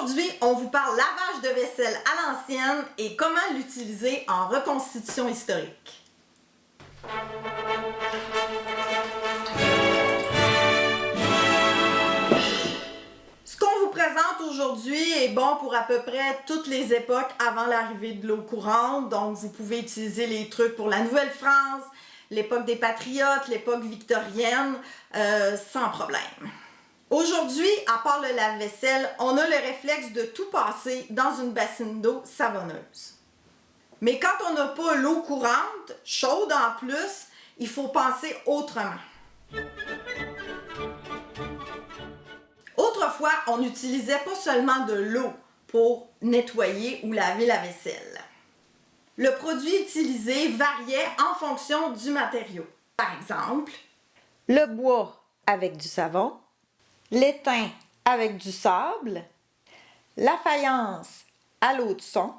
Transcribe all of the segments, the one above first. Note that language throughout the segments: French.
Aujourd'hui, on vous parle lavage de vaisselle à l'ancienne et comment l'utiliser en reconstitution historique. Ce qu'on vous présente aujourd'hui est bon pour à peu près toutes les époques avant l'arrivée de l'eau courante. Donc, vous pouvez utiliser les trucs pour la Nouvelle-France, l'époque des Patriotes, l'époque victorienne, sans problème. Aujourd'hui, à part le lave-vaisselle, on a le réflexe de tout passer dans une bassine d'eau savonneuse. Mais quand on n'a pas l'eau courante, chaude en plus, il faut penser autrement. Autrefois, on n'utilisait pas seulement de l'eau pour nettoyer ou laver la vaisselle. Le produit utilisé variait en fonction du matériau. Par exemple, le bois avec du savon, l'étain avec du sable, la faïence à l'eau de son,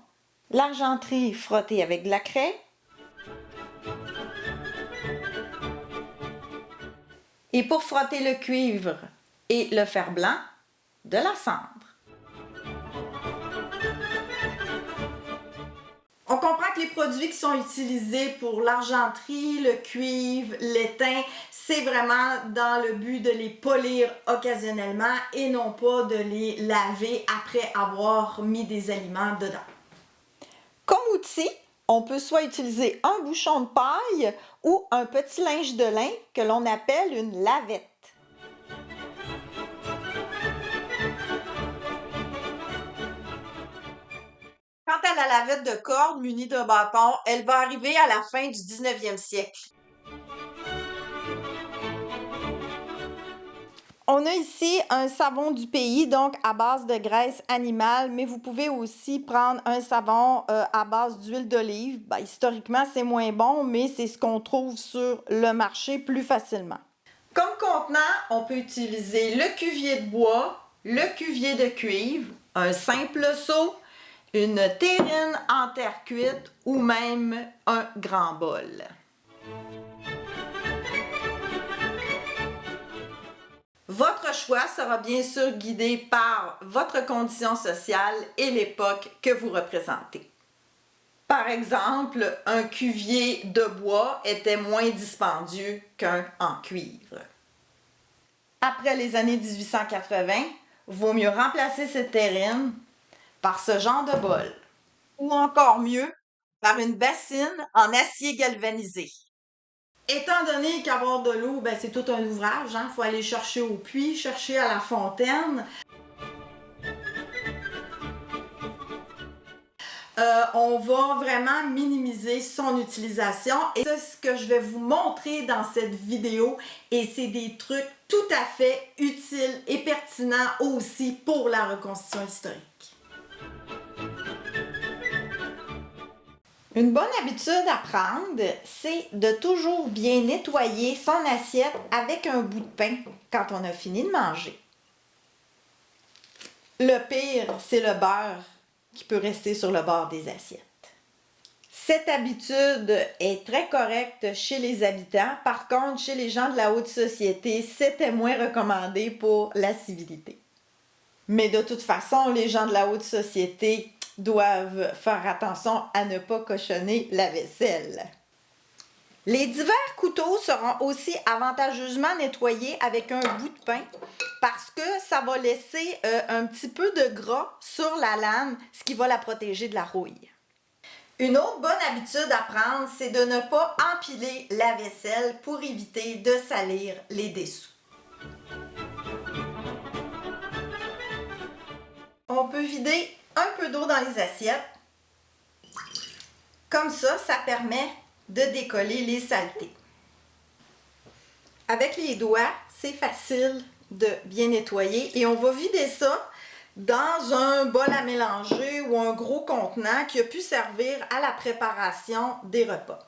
l'argenterie frottée avec de la craie et pour frotter le cuivre et le fer blanc, de la cendre. On comprend que les produits qui sont utilisés pour l'argenterie, le cuivre, l'étain, c'est vraiment dans le but de les polir occasionnellement et non pas de les laver après avoir mis des aliments dedans. Comme outil, on peut soit utiliser un bouchon de paille ou un petit linge de lin que l'on appelle une lavette. Quant à la lavette de corde munie d'un bâton, elle va arriver à la fin du 19e siècle. On a ici un savon du pays, donc à base de graisse animale, mais vous pouvez aussi prendre un savon à base d'huile d'olive. Historiquement, c'est moins bon, mais c'est ce qu'on trouve sur le marché plus facilement. Comme contenant, on peut utiliser le cuvier de bois, le cuvier de cuivre, un simple seau, une terrine en terre cuite ou même un grand bol. Votre choix sera bien sûr guidé par votre condition sociale et l'époque que vous représentez. Par exemple, un cuvier de bois était moins dispendieux qu'un en cuivre. Après les années 1880, vaut mieux remplacer cette terrine par ce genre de bol. Ou encore mieux, par une bassine en acier galvanisé. Étant donné qu'avoir de l'eau, c'est tout un ouvrage, il faut aller chercher au puits, chercher à la fontaine. On va vraiment minimiser son utilisation et c'est ce que je vais vous montrer dans cette vidéo et c'est des trucs tout à fait utiles et pertinents aussi pour la reconstitution historique. Une bonne habitude à prendre, c'est de toujours bien nettoyer son assiette avec un bout de pain quand on a fini de manger. Le pire, c'est le beurre qui peut rester sur le bord des assiettes. Cette habitude est très correcte chez les habitants. Par contre, chez les gens de la haute société, c'était moins recommandé pour la civilité. Mais de toute façon, les gens de la haute société doivent faire attention à ne pas cochonner la vaisselle. Les divers couteaux seront aussi avantageusement nettoyés avec un bout de pain parce que ça va laisser un petit peu de gras sur la lame, ce qui va la protéger de la rouille. Une autre bonne habitude à prendre, c'est de ne pas empiler la vaisselle pour éviter de salir les dessous. On peut vider un peu d'eau dans les assiettes. Comme ça, ça permet de décoller les saletés. Avec les doigts, c'est facile de bien nettoyer et on va vider ça dans un bol à mélanger ou un gros contenant qui a pu servir à la préparation des repas.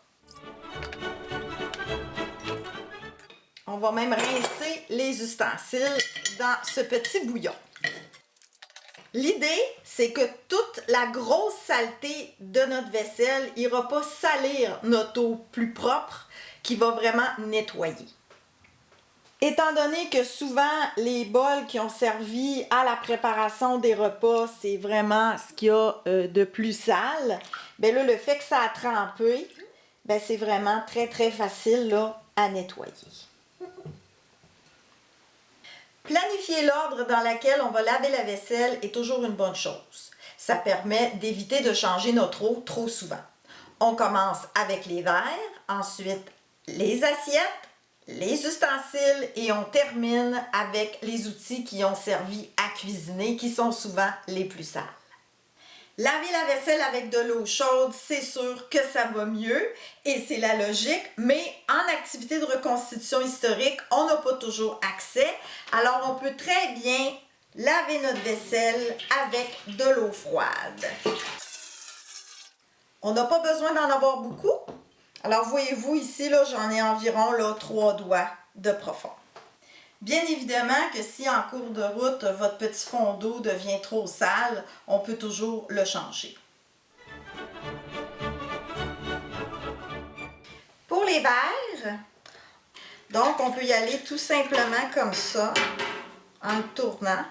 On va même rincer les ustensiles dans ce petit bouillon. L'idée, c'est que toute la grosse saleté de notre vaisselle n'ira pas salir notre eau plus propre qui va vraiment nettoyer. Étant donné que souvent les bols qui ont servi à la préparation des repas, c'est vraiment ce qu'il y a de plus sale, bien là, le fait que ça a trempé, bien c'est vraiment très très facile là, à nettoyer. Planifier l'ordre dans lequel on va laver la vaisselle est toujours une bonne chose. Ça permet d'éviter de changer notre eau trop souvent. On commence avec les verres, ensuite les assiettes, les ustensiles et on termine avec les outils qui ont servi à cuisiner, qui sont souvent les plus sales. Laver la vaisselle avec de l'eau chaude, c'est sûr que ça va mieux et c'est la logique, mais en activité de reconstitution historique, on n'a pas toujours accès. Alors on peut très bien laver notre vaisselle avec de l'eau froide. On n'a pas besoin d'en avoir beaucoup. Alors voyez-vous ici, là, j'en ai environ là, 3 doigts de profond. Bien évidemment que si en cours de route, votre petit fond d'eau devient trop sale, on peut toujours le changer. Pour les verres, donc on peut y aller tout simplement comme ça, en le tournant.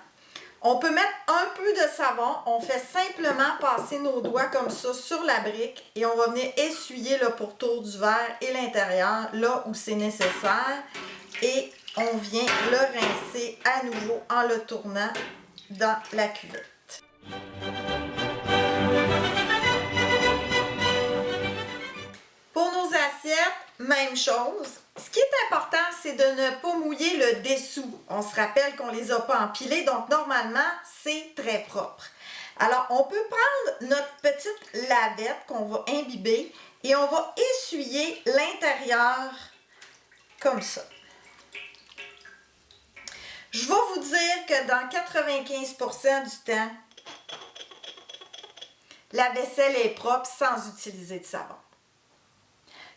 On peut mettre un peu de savon, on fait simplement passer nos doigts comme ça sur la brique et on va venir essuyer le pourtour du verre et l'intérieur, là où c'est nécessaire. Et on vient le rincer à nouveau en le tournant dans la cuvette. Pour nos assiettes, même chose. Ce qui est important, c'est de ne pas mouiller le dessous. On se rappelle qu'on ne les a pas empilés, donc normalement, c'est très propre. Alors, on peut prendre notre petite lavette qu'on va imbiber et on va essuyer l'intérieur comme ça. Je vais vous dire que dans 95% du temps, la vaisselle est propre sans utiliser de savon.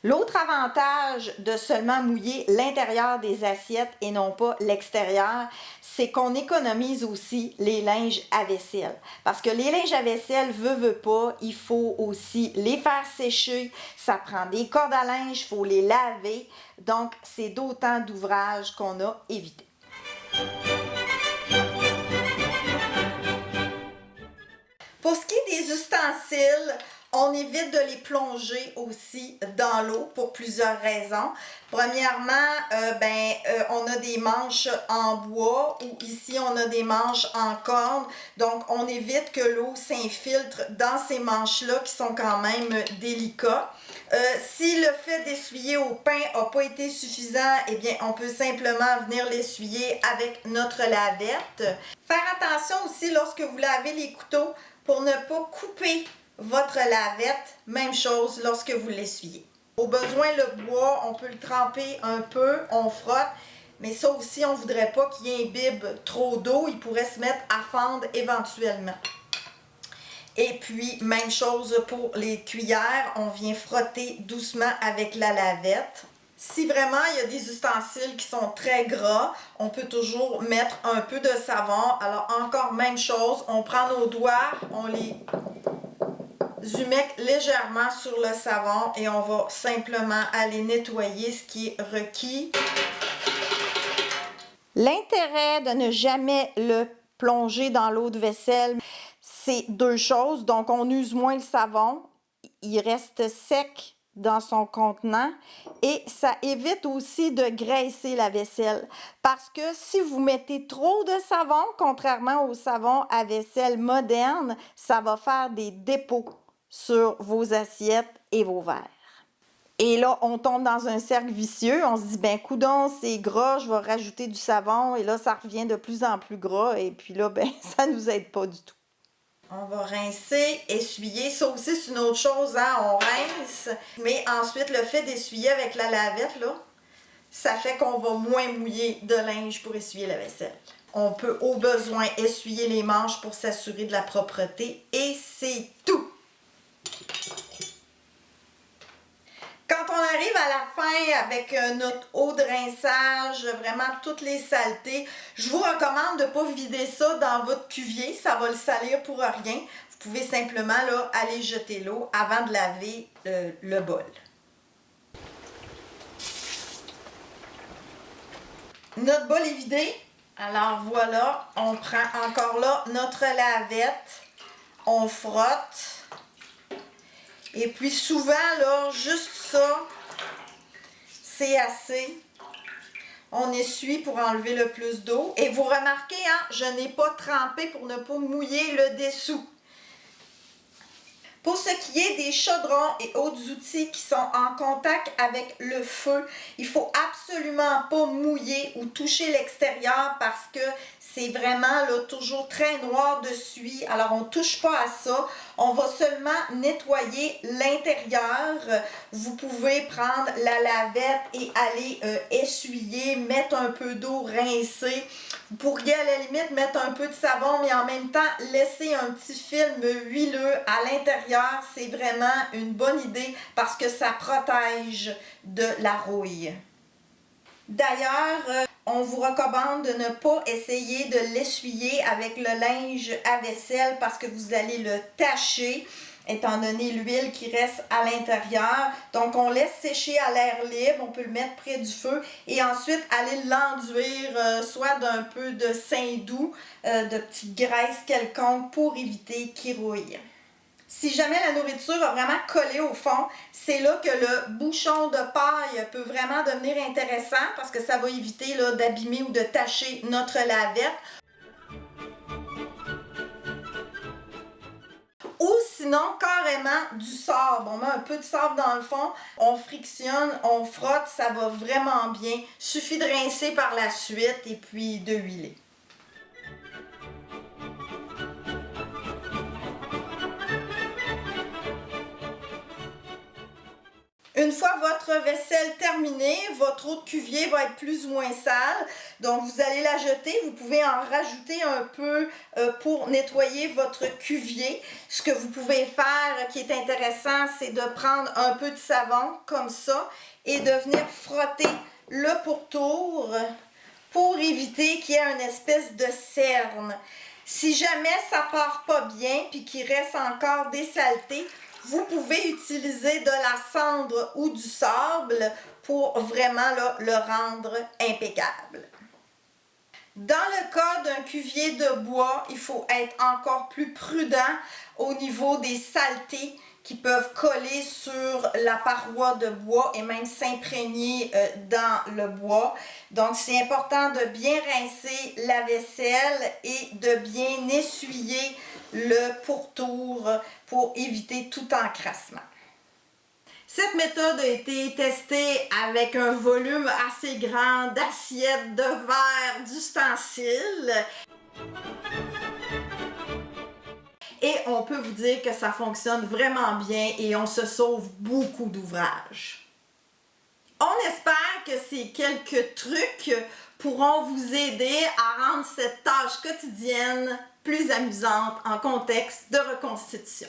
L'autre avantage de seulement mouiller l'intérieur des assiettes et non pas l'extérieur, c'est qu'on économise aussi les linges à vaisselle. Parce que les linges à vaisselle, veut pas, il faut aussi les faire sécher. Ça prend des cordes à linge, il faut les laver. Donc, c'est d'autant d'ouvrages qu'on a évité. Pour ce qui est des ustensiles, on évite de les plonger aussi dans l'eau pour plusieurs raisons. Premièrement, on a des manches en bois ou ici on a des manches en corne. Donc on évite que l'eau s'infiltre dans ces manches-là qui sont quand même délicats. Si le fait d'essuyer au pain n'a pas été suffisant, eh bien on peut simplement venir l'essuyer avec notre lavette. Faire attention aussi lorsque vous lavez les couteaux pour ne pas couper votre lavette, même chose lorsque vous l'essuyez. Au besoin, le bois, on peut le tremper un peu, on frotte, mais ça aussi, on ne voudrait pas qu'il imbibe trop d'eau, il pourrait se mettre à fendre éventuellement. Et puis, même chose pour les cuillères, on vient frotter doucement avec la lavette. Si vraiment il y a des ustensiles qui sont très gras, on peut toujours mettre un peu de savon. Alors encore même chose, on prend nos doigts, on les humecte légèrement sur le savon et on va simplement aller nettoyer ce qui est requis. L'intérêt de ne jamais le plonger dans l'eau de vaisselle, c'est 2 choses. Donc on use moins le savon, il reste sec dans son contenant et ça évite aussi de graisser la vaisselle parce que si vous mettez trop de savon, contrairement au savon à vaisselle moderne, ça va faire des dépôts sur vos assiettes et vos verres. Et là, on tombe dans un cercle vicieux, on se dit, ben coudonc, c'est gras, je vais rajouter du savon et là, ça revient de plus en plus gras et puis là, ben ça nous aide pas du tout. On va rincer, essuyer. Ça aussi, c'est une autre chose, hein? On rince. Mais ensuite, le fait d'essuyer avec la lavette, là, ça fait qu'on va moins mouiller de linge pour essuyer la vaisselle. On peut au besoin essuyer les manches pour s'assurer de la propreté et c'est tout. Quand on arrive à la fin avec notre eau de rinçage, vraiment toutes les saletés, je vous recommande de ne pas vider ça dans votre cuvier, ça va le salir pour rien. Vous pouvez simplement là, aller jeter l'eau avant de laver le bol. Notre bol est vidé. Alors voilà, on prend encore là notre lavette. On frotte. Et puis souvent, là, juste ça, c'est assez. On essuie pour enlever le plus d'eau. Et vous remarquez, hein, je n'ai pas trempé pour ne pas mouiller le dessous. Pour ce qui est des chaudrons et autres outils qui sont en contact avec le feu, il ne faut absolument pas mouiller ou toucher l'extérieur parce que c'est vraiment là, toujours très noir de suie. Alors on ne touche pas à ça. On va seulement nettoyer l'intérieur. Vous pouvez prendre la lavette et aller essuyer, mettre un peu d'eau, rincer. Vous pourriez à la limite mettre un peu de savon, mais en même temps laisser un petit film huileux à l'intérieur. C'est vraiment une bonne idée parce que ça protège de la rouille. D'ailleurs, on vous recommande de ne pas essayer de l'essuyer avec le linge à vaisselle parce que vous allez le tacher étant donné l'huile qui reste à l'intérieur. Donc, on laisse sécher à l'air libre, on peut le mettre près du feu et ensuite aller l'enduire soit d'un peu de sein doux, de petite graisse quelconque pour éviter qu'il rouille. Si jamais la nourriture a vraiment collé au fond, c'est là que le bouchon de paille peut vraiment devenir intéressant parce que ça va éviter d'abîmer ou de tacher notre lavette. Ou sinon, carrément du sable. On met un peu de sable dans le fond, on frictionne, on frotte, ça va vraiment bien. Suffit de rincer par la suite et puis de huiler. Une fois votre vaisselle terminée, votre eau de cuvier va être plus ou moins sale. Donc, vous allez la jeter. Vous pouvez en rajouter un peu pour nettoyer votre cuvier. Ce que vous pouvez faire qui est intéressant, c'est de prendre un peu de savon comme ça et de venir frotter le pourtour pour éviter qu'il y ait une espèce de cerne. Si jamais ça part pas bien puis qu'il reste encore des saletés, vous pouvez utiliser de la cendre ou du sable pour vraiment le rendre impeccable. Dans le cas d'un cuvier de bois, il faut être encore plus prudent au niveau des saletés qui peuvent coller sur la paroi de bois et même s'imprégner dans le bois. Donc, c'est important de bien rincer la vaisselle et de bien essuyer le pourtour pour éviter tout encrassement. Cette méthode a été testée avec un volume assez grand d'assiettes, de verres, d'ustensiles. Et on peut vous dire que ça fonctionne vraiment bien et on se sauve beaucoup d'ouvrages. On espère que ces quelques trucs pourront vous aider à rendre cette tâche quotidienne plus amusante en contexte de reconstitution.